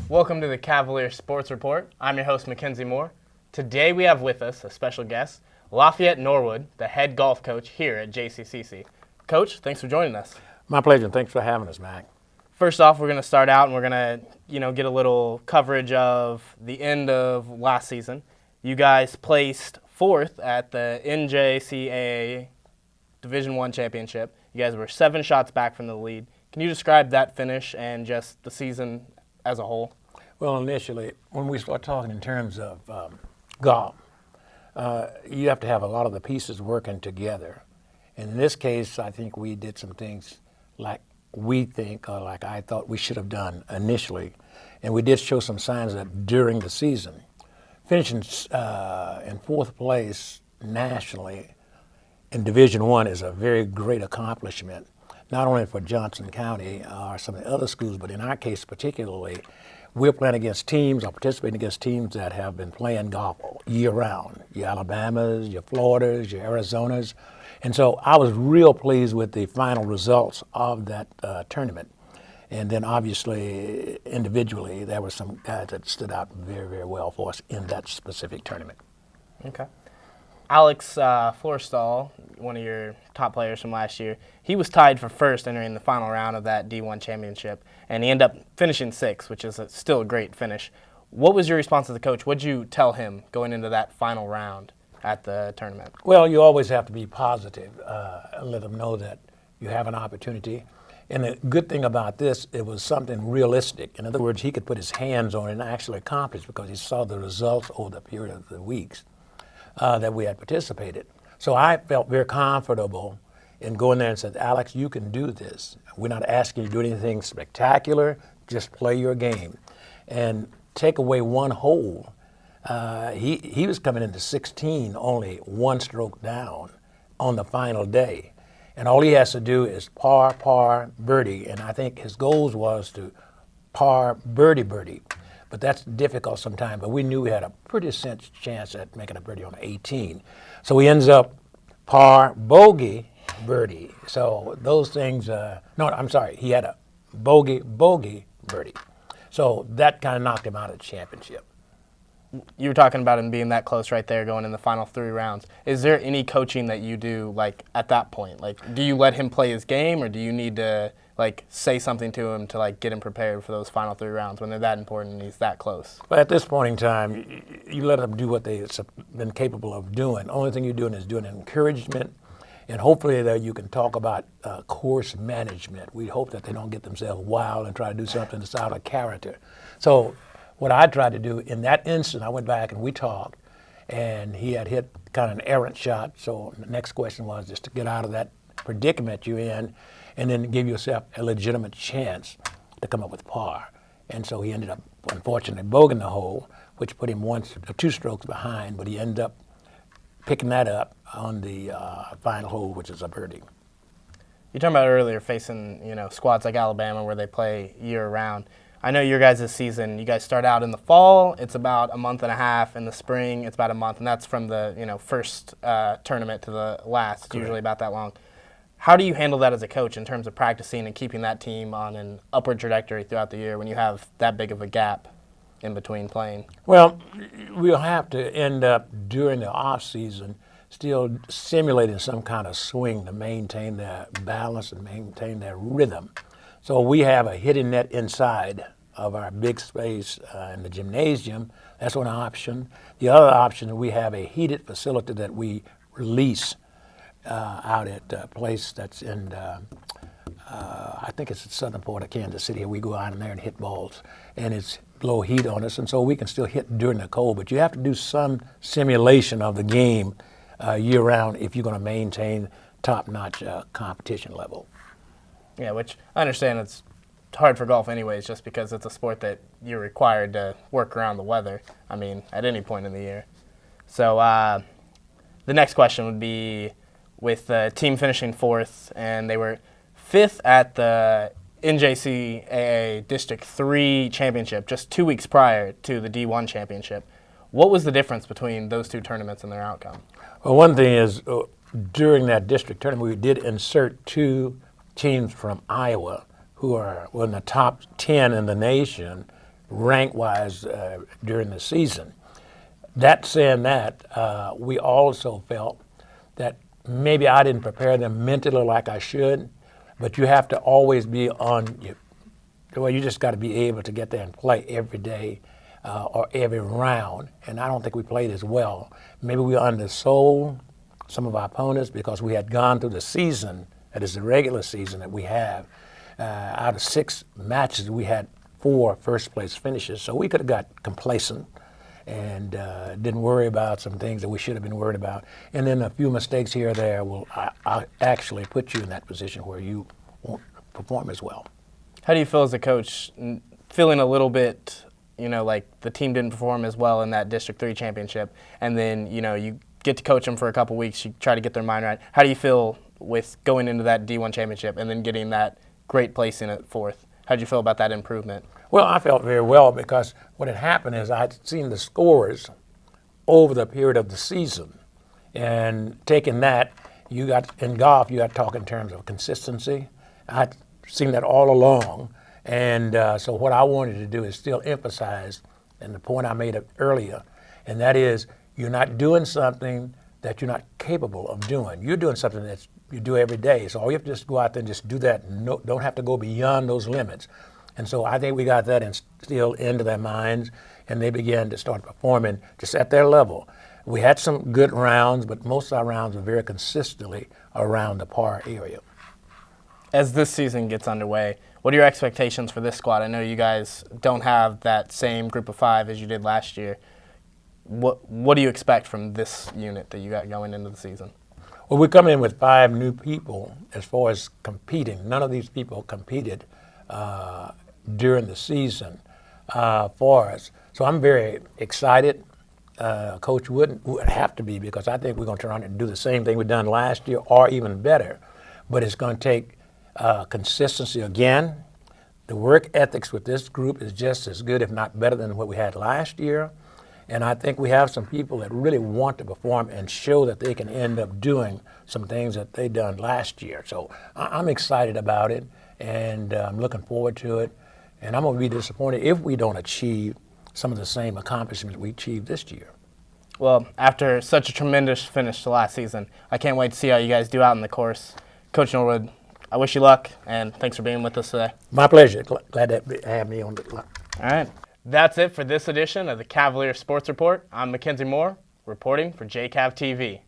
Welcome to the Cavalier Sports Report. I'm your host, Mackenzie Moore. Today we have with us a special guest, Lafayette Norwood, the head golf coach here at JCCC. Coach, thanks for joining us. My pleasure, and thanks for having us, Mac. First off, we're going to start out and we're going to, get a little coverage of the end of last season. You guys placed fourth at the NJCAA Division I Championship. You guys were 7 shots back from the lead. Can you describe that finish and just the season as a whole? Well, initially, when we start talking in terms of golf, you have to have a lot of the pieces working together. And in this case, I think we did some things like I thought we should have done initially. And we did show some signs of that during the season. Finishing in fourth place nationally in Division I is a very great accomplishment, not only for Johnson County or some of the other schools, but in our case particularly, we're playing against teams or participating against teams that have been playing golf year-round. Your Alabamas, your Floridas, your Arizonas. And so I was real pleased with the final results of that tournament. And then obviously, individually, there were some guys that stood out very, very well for us in that specific tournament. Okay. Alex Forstall, one of your top players from last year, he was tied for first entering the final round of that D1 championship, and he ended up finishing 6th, which is still a great finish. What was your response as a coach? What did you tell him going into that final round at the tournament? Well, you always have to be positive and let them know that you have an opportunity. And the good thing about this, it was something realistic. In other words, he could put his hands on it and actually accomplish because he saw the results over the period of the weeks that we had participated. So I felt very comfortable in going there and said, Alex, you can do this. We're not asking you to do anything spectacular, just play your game. And take away one hole. He was coming into 16 only 1 stroke down on the final day. And all he has to do is par, par, birdie. And I think his goals was to par, birdie, birdie. But that's difficult sometimes. But we knew we had a pretty decent chance at making a birdie on 18. So he ends up par, bogey, birdie. So those things, he had a bogey, birdie. So that kind of knocked him out of the championship. You were talking about him being that close right there going in the final 3 rounds. Is there any coaching that you do at that point? Do you let him play his game, or do you need to say something to him to get him prepared for those final 3 rounds when they're that important and he's that close? But at this point in time, you let them do what they've been capable of doing. The only thing you're doing is doing encouragement, and hopefully that you can talk about course management. We hope that they don't get themselves wild and try to do something that's out of character. So what I tried to do in that instant, I went back and we talked, and he had hit kind of an errant shot. So the next question was just to get out of that predicament you're in and then give yourself a legitimate chance to come up with par. And so he ended up, unfortunately, bogeying the hole, which put him 2 strokes behind, but he ended up picking that up on the final hole, which is a birdie. You talked about earlier facing, squads like Alabama where they play year-round. I know your guys' season, you guys start out in the fall, it's about a month and a half. In the spring, it's about a month, and that's from the first tournament to the last. It's usually about that long. How do you handle that as a coach in terms of practicing and keeping that team on an upward trajectory throughout the year when you have that big of a gap in between playing? Well, we'll have to end up during the off season still simulating some kind of swing to maintain their balance and maintain their rhythm. So we have a hitting net inside of our big space in the gymnasium. That's one option. The other option is we have a heated facility that we release out at a place that's in, I think it's the southern part of Kansas City. We go out in there and hit balls, and it's low heat on us, and so we can still hit during the cold. But you have to do some simulation of the game year-round if you're going to maintain top-notch competition level. Yeah, which I understand it's hard for golf anyways, just because it's a sport that you're required to work around the weather, at any point in the year. So the next question would be, with the team finishing 4th, and they were 5th at the NJCAA District 3 Championship just 2 weeks prior to the D1 Championship. What was the difference between those 2 tournaments and their outcome? Well, one thing is, during that district tournament, we did insert 2 teams from Iowa who are in the top 10 in the nation rank-wise during the season. That saying that, we also felt that maybe I didn't prepare them mentally like I should, but you have to always be on your, well, you just got to be able to get there and play every day or every round, and I don't think we played as well. Maybe we undersold some of our opponents because we had gone through the season, that is the regular season that we have. Out of 6 matches, we had 4 first-place finishes, so we could have got complacent and didn't worry about some things that we should have been worried about. And then a few mistakes here or there will actually put you in that position where you won't perform as well. How do you feel as a coach, feeling a little bit, like the team didn't perform as well in that District 3 championship, and then, you get to coach them for a couple weeks, you try to get their mind right. How do you feel with going into that D1 championship and then getting that great placing at 4th? How did you feel about that improvement? Well, I felt very well because what had happened is I'd seen the scores over the period of the season. And taking that, in golf, you got to talk in terms of consistency. I'd seen that all along. And so what I wanted to do is still emphasize, and the point I made earlier, and that is you're not doing something that you're not capable of doing. You're doing something that you do every day. So all you have to just go out there and just do that. No, don't have to go beyond those limits. And so I think we got that instilled into their minds, and they began to start performing just at their level. We had some good rounds, but most of our rounds were very consistently around the par area. As this season gets underway, what are your expectations for this squad? I know you guys don't have that same group of 5 as you did last year. What do you expect from this unit that you got going into the season? Well, we come in with 5 new people as far as competing. None of these people competed during the season for us. So I'm very excited. Coach would have to be, because I think we're going to turn around and do the same thing we've done last year or even better. But it's going to take consistency again. The work ethics with this group is just as good, if not better, than what we had last year. And I think we have some people that really want to perform and show that they can end up doing some things that they done last year. So I'm excited about it, and I'm looking forward to it. And I'm going to be disappointed if we don't achieve some of the same accomplishments we achieved this year. Well, after such a tremendous finish to last season, I can't wait to see how you guys do out in the course. Coach Norwood, I wish you luck, and thanks for being with us today. My pleasure. Glad to have me on the line. All right. That's it for this edition of the Cavalier Sports Report. I'm Mackenzie Moore, reporting for JCAV-TV.